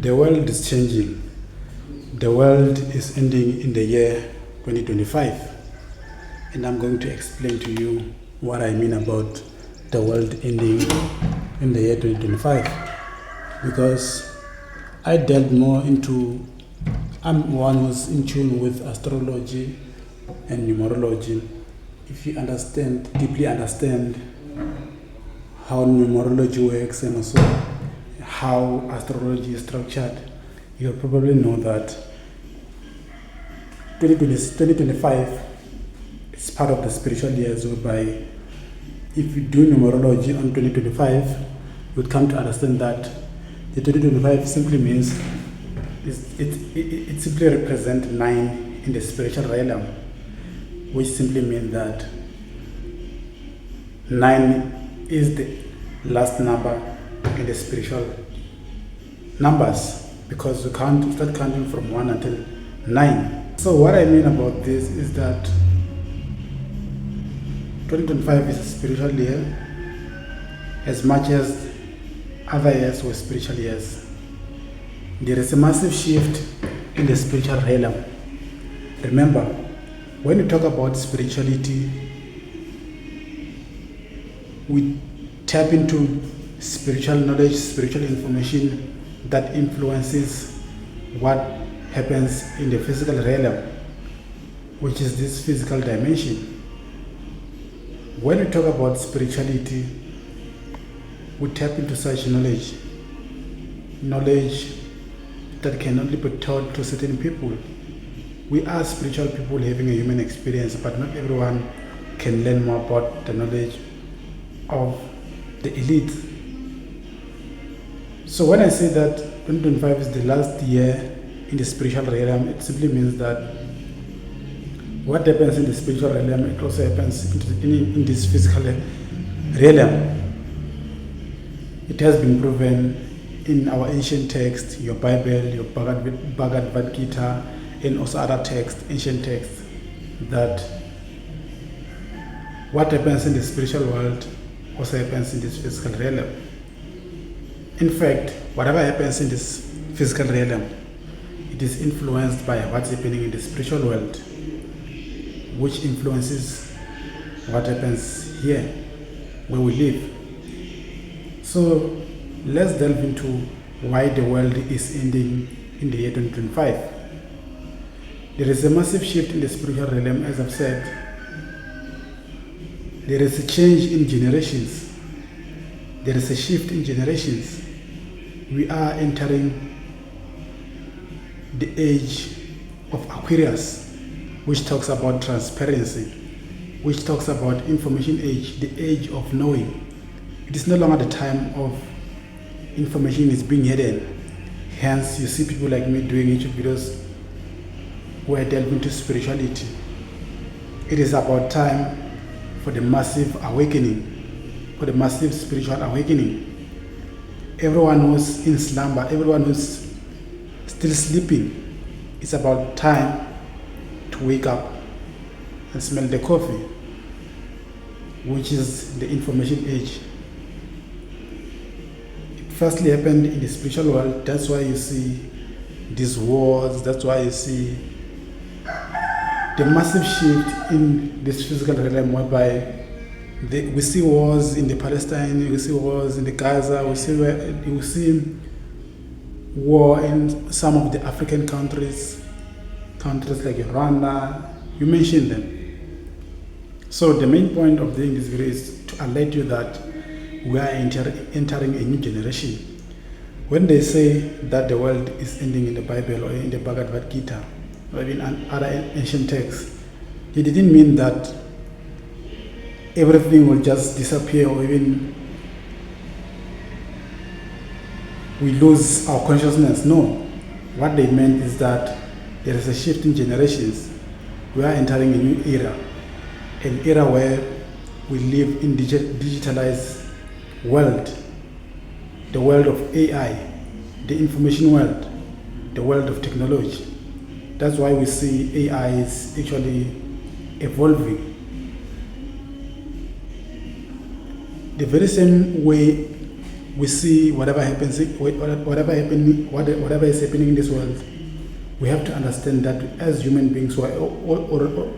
The world is changing. The world is ending in the year 2025. And I'm going to explain to you what I mean about the world ending in the year 2025. Because I delved more into, I'm one who's in tune with astrology and numerology. If you deeply understand how numerology works and also how astrology is structured, you'll probably know that 2025 is part of the spiritual years, whereby if you do numerology on 2025, you would come to understand that the 2025 simply means it simply represents 9 in the spiritual realm, which simply means that 9 is the last number in the spiritual numbers, because you can't start counting from 1 until 9. So what I mean about this is that 2025 is a spiritual year as much as other years were spiritual years. There is a massive shift in the spiritual realm. Remember, when we talk about spirituality, we tap into spiritual knowledge, spiritual information that influences what happens in the physical realm, which is this physical dimension. When we talk about spirituality, we tap into such knowledge that can only be taught to certain people. We are spiritual people having a human experience, but not everyone can learn more about the knowledge of the elite. So when I say that 2025 is the last year in the spiritual realm, it simply means that what happens in the spiritual realm, it also happens in this physical realm. It has been proven in our ancient texts, your Bible, your Bhagavad Gita, and also other texts, ancient texts, that what happens in the spiritual world also happens in this physical realm. In fact, whatever happens in this physical realm, it is influenced by what's happening in the spiritual world, which influences what happens here, where we live. So let's delve into why the world is ending in the year 2025. There is a massive shift in the spiritual realm, as I've said. There is a change in generations. There is a shift in generations. We are entering the age of Aquarius, which talks about transparency, which talks about information age, the age of knowing. It is no longer the time of information is being hidden. Hence, you see people like me doing YouTube videos where I delve into spirituality. It is about time for the massive awakening, for the massive spiritual awakening. Everyone who's in slumber, everyone who's still sleeping, it's about time to wake up and smell the coffee, which is the information age. It firstly happened in the spiritual world. That's why you see these wars. That's why you see the massive shift in this physical realm, whereby we see wars in the Palestine, we see wars in the Gaza, we see war in some of the African countries like Rwanda. You mentioned them. So the main point of doing this video is to alert you that we are entering a new generation. When they say that the world is ending in the Bible or in the Bhagavad Gita or in other ancient texts, it didn't mean that everything will just disappear, or even we lose our consciousness. No. What they meant is that there is a shift in generations. We are entering a new era, an era where we live in digitalized world, the world of AI, the information world, the world of technology. That's why we see AI is actually evolving. The very same way we see whatever is happening in this world, we have to understand that as human beings who are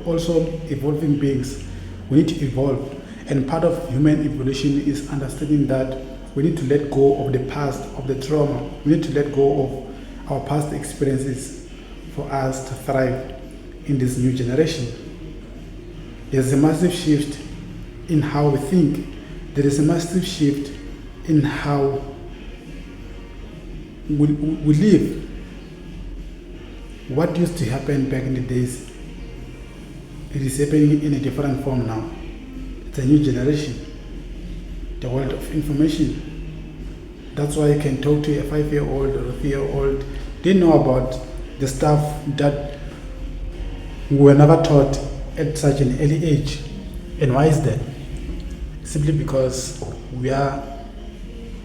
also evolving beings, we need to evolve. And part of human evolution is understanding that we need to let go of the past, of the trauma. We need to let go of our past experiences for us to thrive in this new generation. There's a massive shift in how we think. There is a massive shift in how we live. What used to happen back in the days, it is happening in a different form now. It's a new generation, the world of information. That's why you can talk to a 5-year-old or a 3-year-old. They know about the stuff that we were never taught at such an early age. And why is that? Simply because we are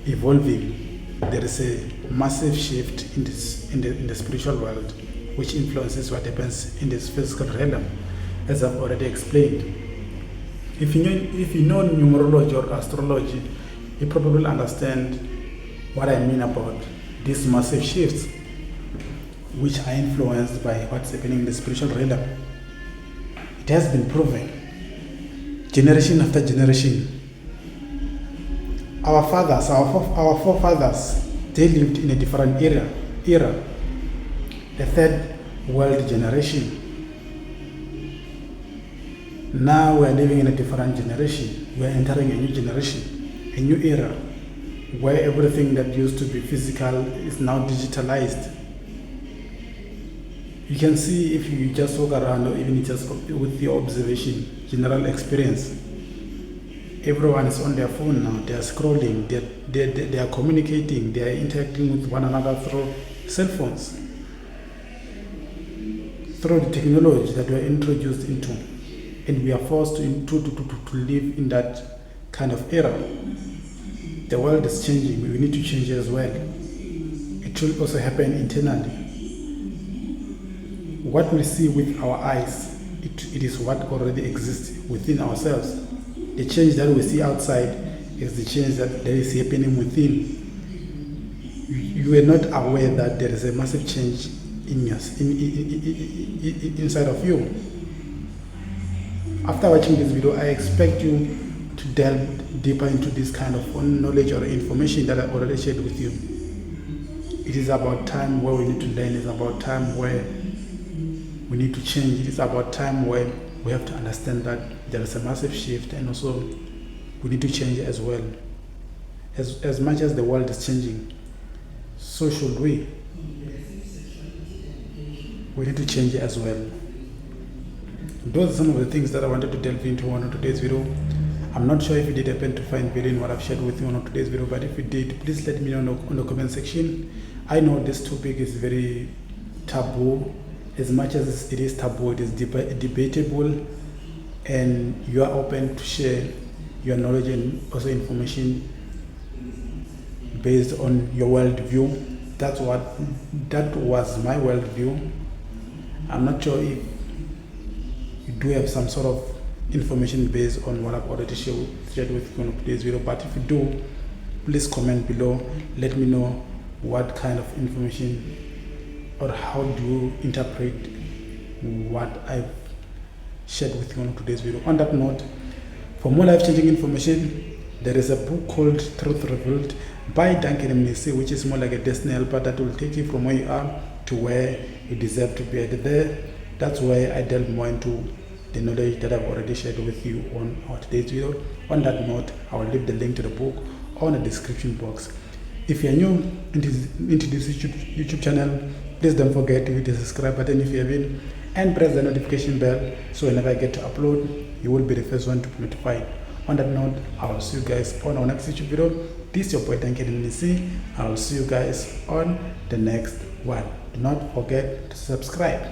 evolving. There is a massive shift in the spiritual world, which influences what happens in this physical realm, as I've already explained. If you know numerology or astrology, you probably understand what I mean about these massive shifts, which are influenced by what's happening in the spiritual realm. It has been proven, generation after generation. Our fathers, our forefathers, they lived in a different era, the third world generation. Now we are living in a different generation. We are entering a new generation, a new era, where everything that used to be physical is now digitalized. You can see if you just walk around, or even just with your observation, general experience. Everyone is on their phone now. They are scrolling. They are communicating. They are interacting with one another through cell phones, through the technology that we are introduced into, and we are forced to live in that kind of era. The world is changing. We need to change as well. It will also happen internally. What we see with our eyes, it is what already exists within ourselves. The change that we see outside is the change that is happening within. You are not aware that there is a massive change inside of you. After watching this video, I expect you to delve deeper into this kind of knowledge or information that I already shared with you. It is about time where we need to learn. It's about time where we need to change. It is about time where we have to understand that there is a massive shift, and also we need to change as well. As much as the world is changing, so should we. We need to change as well. Those are some of the things that I wanted to delve into on today's video. I'm not sure if you did happen to find value in what I've shared with you on today's video, but if you did, please let me know on the comment section. I know this topic is very taboo. As much as it is taboo, it is debatable, and you are open to share your knowledge and also information based on your worldview. That was my worldview. I'm not sure if you do have some sort of information based on what I've already shared with you on today's video, but if you do, please comment below. Let me know what kind of information or how do you interpret what I've shared with you on today's video. On that note, for more life-changing information, there is a book called Truth Revealed by Duncan Mnisi, which is more like a destiny helper that will take you from where you are to where you deserve to be. That's where I delve more into the knowledge that I've already shared with you on today's video. On that note, I will leave the link to the book on the description box. If you're new into this YouTube channel, please don't forget to hit the subscribe button if you haven't, and press the notification bell so whenever I get to upload, you will be the first one to be notified. On that note, I will see you guys on our next YouTube video. This is your boy Duncan Mnisi. I will see you guys on the next one. Do not forget to subscribe.